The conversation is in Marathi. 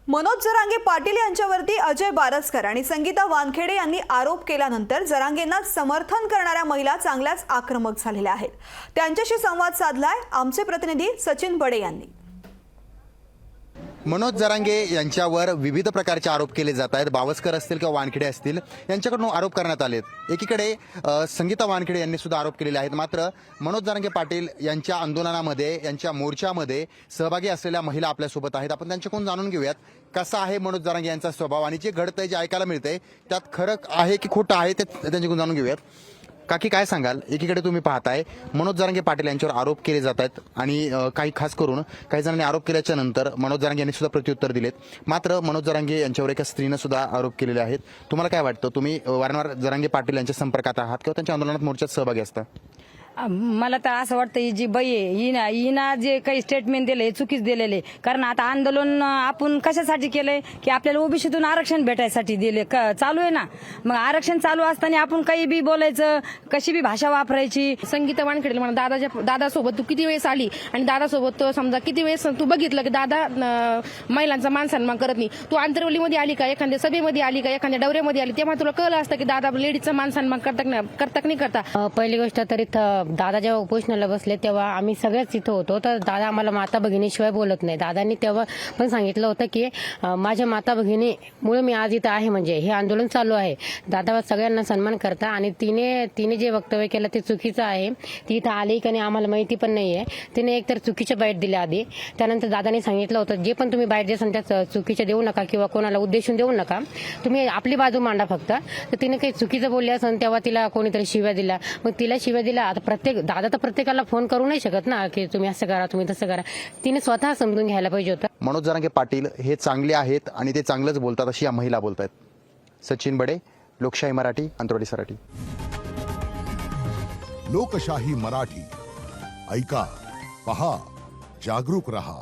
मनोज जरांगे पाटील यांच्यावरती अजय बारसकर आणि संगीता वानखेडे यांनी आरोप केल्यानंतर जरांगेंना समर्थन करणाऱ्या महिला चांगल्याच आक्रमक झालेल्या आहेत। त्यांच्याशी संवाद साधलाय आमचे प्रतिनिधी सचिन बडे यांनी। मनोज जरांगे यांच्यावर विविध प्रकारचे आरोप केले जात आहेत। बावस्कर असतील किंवा वानखेडे असतील यांच्याकडून आरोप करण्यात आलेत। एकीकडे संगीता वानखेडे यांनी सुद्धा आरोप केलेले आहेत। मात्र मनोज जरांगे पाटील यांच्या आंदोलनामध्ये यांच्या मोर्चामध्ये सहभागी असलेल्या महिला आपल्यासोबत आहेत। आपण त्यांच्याकडून जाणून घेऊयात कसा आहे मनोज जरांगे यांचा स्वभाव आणि जे घडतंय जे ऐकायला मिळतंय त्यात खरं आहे की खोटं आहे ते त्यांच्याकडून जाणून घेऊयात। काकी काय सांगाल, एकीकडे तुम्ही पाहताय मनोज जरांगे पाटील यांच्यावर आरोप केले जात आहेत आणि काही खास करून काही जणांनी आरोप केल्याच्या नंतर मनोज जरांगे यांनी सुद्धा प्रत्युत्तर दिलेत। मात्र मनोज जरांगे यांच्यावर एका स्त्रीनं सुद्धा आरोप केलेले आहेत। तुम्हाला काय वाटतं, तुम्ही वारंवार जरांगे पाटील यांच्या संपर्कात आहात किंवा त्यांच्या आंदोलनात मोर्चात सहभागी असता? मला तर असं वाटतं ही जी बाई आहे हिना जे काही स्टेटमेंट दिले चुकीच दिलेले। कारण आता आंदोलन आपण कशासाठी केलंय की आपल्याला ओबीसीतून आरक्षण भेटायसाठी दिले चालू आहे ना। मग आरक्षण चालू असताना आपण काही बी बोलायचं, कशी बी भाषा वापरायची। संगीता वानखेडे म्हणा दादासोबत तू किती वेळेस आली आणि दादासोबत समजा किती वेळेस तू बघितलं की दादा महिलांचा मान सन्मान करत नाही। तू आंतरवलीमध्ये आली का, एखाद्या सभेमध्ये आली का, एखाद्या दौऱ्यामध्ये आली, तेव्हा तुला कळलं असतं की दादा लेडीजचा मान सन्मान करतात नाही करता। पहिली गोष्ट तरी दादा जेव्हा उपोषणाला बसले तेव्हा आम्ही सगळेच तिथं होतो। तर दादा आम्हाला माता भगिनीशिवाय बोलत नाही। दादांनी तेव्हा पण सांगितलं होतं की माझ्या माता भगिनीमुळे मी आज इथं आहे, म्हणजे हे आंदोलन चालू आहे। दादा सगळ्यांना सन्मान करता आणि तिने जे वक्तव्य केलं ते चुकीचं आहे। ती इथं आली का नाही आम्हाला माहिती पण नाहीये। तिने एकतर चुकीच्या बाईट दिल्या आधी, त्यानंतर दादांनी सांगितलं होतं जे पण तुम्ही बाईट देसाल त्या चुकीच्या देऊ नका किंवा कोणाला उद्देशून देऊ नका, तुम्ही आपली बाजू मांडा फक्त। तर तिने काही चुकीचं बोलली असेल तेव्हा तिला कोणीतरी शिव्या दिल्या, मग तिला शिव्या दिल्या। आता दादा तर प्रत्येकाला फोन करू नाही शकत ना की तुम्ही असं करा, तुम्ही तसं करा। तिने स्वतः समजून घ्यायला पाहिजे होतं। मनोज जरांगे पाटील हे चांगले आहेत आणि ते चांगलंच बोलतात अशी या महिला बोलतायत। सचिन बडे, लोकशाही मराठी, अंतरवाडी सराटी। लोकशाही मराठी ऐका, पहा, जागरूक रहा।